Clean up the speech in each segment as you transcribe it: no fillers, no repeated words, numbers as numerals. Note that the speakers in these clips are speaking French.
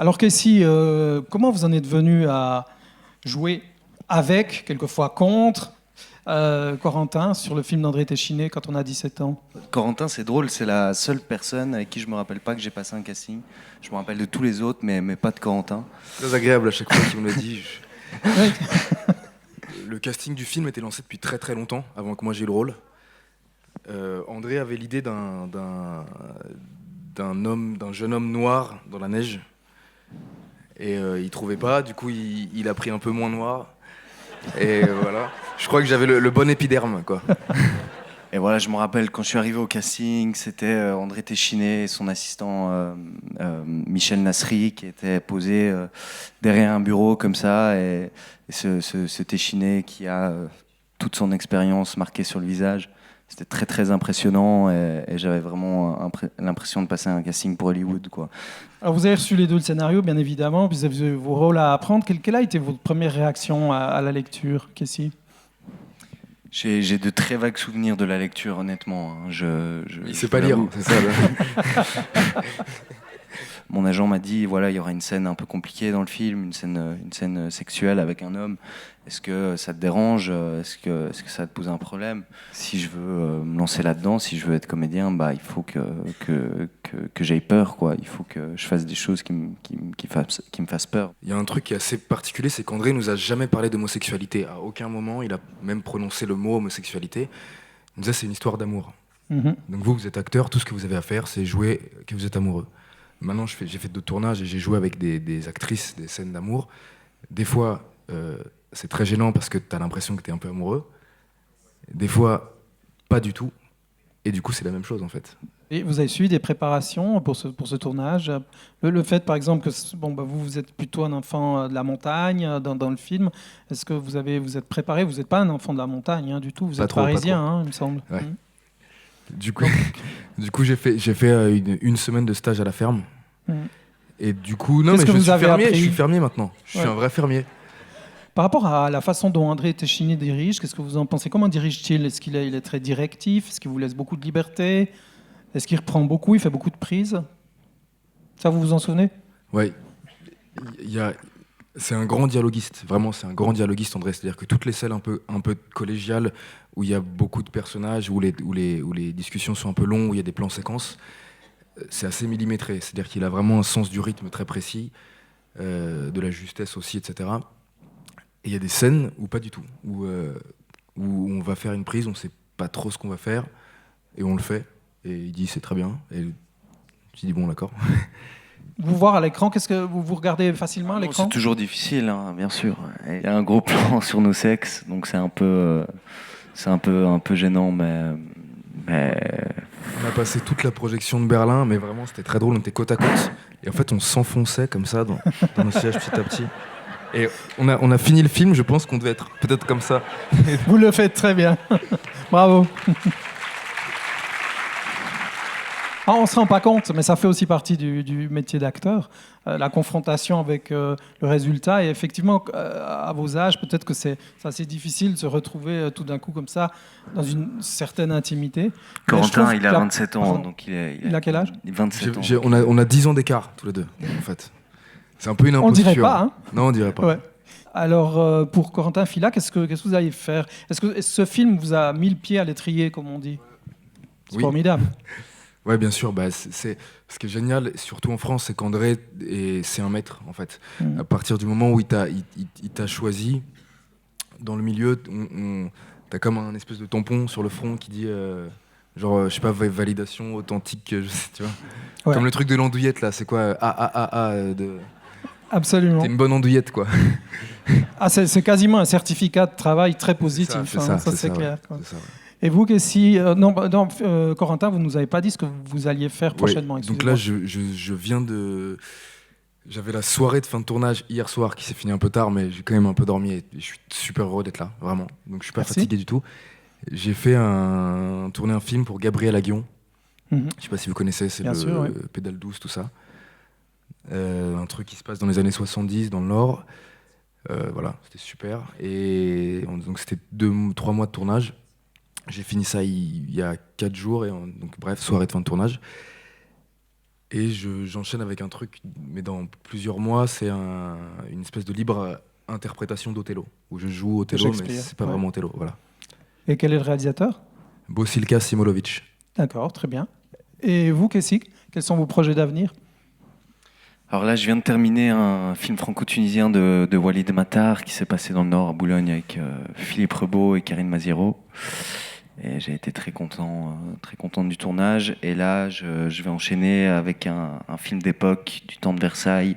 Alors Casey, comment vous en êtes venu à jouer avec, quelquefois contre, Corentin sur le film d'André Téchiné quand on a 17 ans? Corentin, c'est drôle, c'est la seule personne avec qui je me rappelle pas que j'ai passé un casting. Je me rappelle de tous les autres, mais pas de Corentin. Très agréable à chaque fois qu'il me le dit. Oui. Le casting du film était lancé depuis très très longtemps, avant que moi j'aie eu le rôle. André avait l'idée d'un jeune homme noir dans la neige. Et il trouvait pas, du coup il a pris un peu moins noir. Et voilà. Je crois que j'avais le bon épiderme, quoi. Et voilà, je me rappelle quand je suis arrivé au casting, c'était André Téchiné et son assistant Michel Nasri qui était posé derrière un bureau comme ça. Et ce Téchiné qui a toute son expérience marquée sur le visage, c'était très très impressionnant et j'avais vraiment l'impression de passer un casting pour Hollywood, quoi. Alors vous avez reçu les deux le scénario, bien évidemment, puis vous avez eu vos rôles à apprendre. Quelle a été votre première réaction à la lecture, Casey? J'ai de très vagues souvenirs de la lecture, honnêtement. Il sait pas lire, c'est ça. Mon agent m'a dit, voilà, il y aura une scène un peu compliquée dans le film, une scène sexuelle avec un homme. Est-ce que ça te dérange? Est-ce que ça te pose un problème? Si je veux me lancer là-dedans, si je veux être comédien, bah, il faut que j'aie peur, quoi. Il faut que je fasse des choses qui me fassent peur. Il y a un truc qui est assez particulier, c'est qu'André nous a jamais parlé d'homosexualité. À aucun moment, il a même prononcé le mot homosexualité. Il nous a dit, c'est une histoire d'amour. Mhm. Donc vous êtes acteur, tout ce que vous avez à faire, c'est jouer que vous êtes amoureux. Maintenant, j'ai fait d'autres tournages et j'ai joué avec des actrices, des scènes d'amour. Des fois, c'est très gênant parce que tu as l'impression que tu es un peu amoureux. Des fois, pas du tout. Et du coup, c'est la même chose, en fait. Et vous avez suivi des préparations pour ce tournage? Le fait, par exemple, que vous êtes plutôt un enfant de la montagne dans le film. Est-ce que vous êtes préparé? Vous n'êtes pas un enfant de la montagne, hein, du tout. Vous Pas êtes trop, parisien, hein, il me semble. Ouais. Mhm. Du coup, j'ai fait une semaine de stage à la ferme. Mhm. Et du coup, non, Qu'est-ce mais que je vous suis avez fermier. appris? Je suis fermier maintenant. Je suis Ouais. un vrai fermier. Par rapport à la façon dont André Téchiné dirige, qu'est-ce que vous en pensez? Comment dirige-t-il? Est-ce qu'il est très directif? Est-ce qu'il vous laisse beaucoup de liberté? Est-ce qu'il reprend beaucoup? Il fait beaucoup de prises? Ça, vous vous en souvenez? Ouais. C'est un grand dialoguiste. Vraiment, c'est un grand dialoguiste, André. C'est-à-dire que toutes les scènes un peu collégiales, où il y a beaucoup de personnages, où les discussions sont un peu longues, où il y a des plans séquences, c'est assez millimétré. C'est-à-dire qu'il a vraiment un sens du rythme très précis, de la justesse aussi, etc. Et il y a des scènes où pas du tout, où on va faire une prise, on sait pas trop ce qu'on va faire, et on le fait. Et il dit c'est très bien. Et je dis bon, d'accord. Vous voir à l'écran, qu'est-ce que vous regardez facilement à Non, l'écran? c'est toujours difficile, hein, bien sûr. Il y a un gros plan sur nos sexes, donc c'est un peu gênant, mais On a passé toute la projection de Berlin, mais vraiment c'était très drôle, on était côte à côte. Et en fait on s'enfonçait comme ça dans nos sièges petit à petit. Et on a fini le film, je pense qu'on devait être peut-être comme ça. Vous le faites très bien. Bravo. Ah, on ne se rend pas compte, mais ça fait aussi partie du métier d'acteur, la confrontation avec le résultat. Et effectivement, à vos âges, peut-être que c'est assez difficile de se retrouver tout d'un coup comme ça, dans une certaine intimité. Corentin, il a 27 ans, donc il a quel âge? 27 ans. On a 10 ans d'écart, tous les deux, en fait. C'est un peu une On ne imposture. dirait pas, hein? Non, on dirait pas. Ouais. Alors, pour Corentin Fila, qu'est-ce que vous allez faire? Est-ce que ce film vous a mis le pied à l'étrier, comme on dit? C'est Oui. formidable. Ouais, bien sûr. Bah, ce qui est génial, surtout en France, c'est qu'André, c'est un maître, en fait. À partir du moment où il t'a choisi, dans le milieu, t'as comme un espèce de tampon sur le front qui dit, je sais pas, validation authentique, je sais, tu vois. Ouais. Comme le truc de l'andouillette, là, c'est quoi? Absolument. T'es une bonne andouillette, quoi. Ah, c'est quasiment un certificat de travail très positif. Ça c'est clair. Ouais, Quoi. c'est ça, ouais. Et vous, Corentin, vous nous avez pas dit ce que vous alliez faire prochainement. Ouais, donc là, je viens de... J'avais la soirée de fin de tournage hier soir qui s'est finie un peu tard, mais j'ai quand même un peu dormi et je suis super heureux d'être là, vraiment. Donc je suis pas fatigué du tout. J'ai tourné un film pour Gabriel Aguillon. Je sais pas si vous connaissez, c'est ouais. Pédale douce, tout ça. Un truc qui se passe dans les années 70 dans le Nord. Voilà, c'était super. Et donc c'était 3 mois de tournage. J'ai fini ça il y a 4 jours, donc bref, soirée de fin de tournage. Et j'enchaîne avec un truc, mais dans plusieurs mois, c'est une espèce de libre interprétation d'Othello, où je joue Othello, mais c'est pas vraiment Othello. Voilà. Et quel est le réalisateur? Bosilka Simonovic. D'accord, très bien. Et vous, Kessik, quels sont vos projets d'avenir? Alors là, je viens de terminer un film franco-tunisien de Walid Matar qui s'est passé dans le Nord, à Boulogne, avec Philippe Rebaud et Karine Maziero. Et j'ai été très content du tournage. Et là, je vais enchaîner avec un film d'époque du temps de Versailles,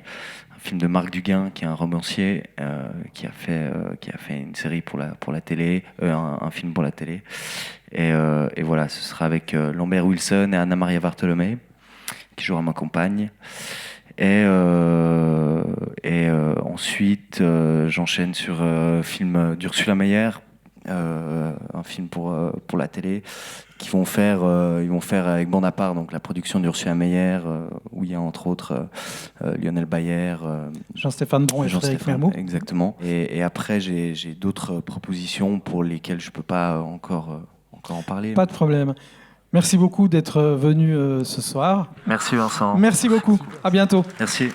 un film de Marc Duguin, qui est un romancier qui a fait une série pour la télé, un film pour la télé. Et voilà, ce sera avec Lambert Wilson et Anna Maria Bartolomé, qui jouera ma compagne. Et ensuite, j'enchaîne sur un film d'Ursula Meyer, un film pour la télé, ils vont faire avec Bande à part, donc la production d'Ursula Meyer, où il y a entre autres Lionel Bayer, Jean-Stéphane Bron et Frédéric Mermoux. Exactement. Et après, j'ai d'autres propositions pour lesquelles je ne peux pas encore en parler. Pas de problème. Merci beaucoup d'être venu ce soir. Merci Vincent. Merci beaucoup. À bientôt. Merci.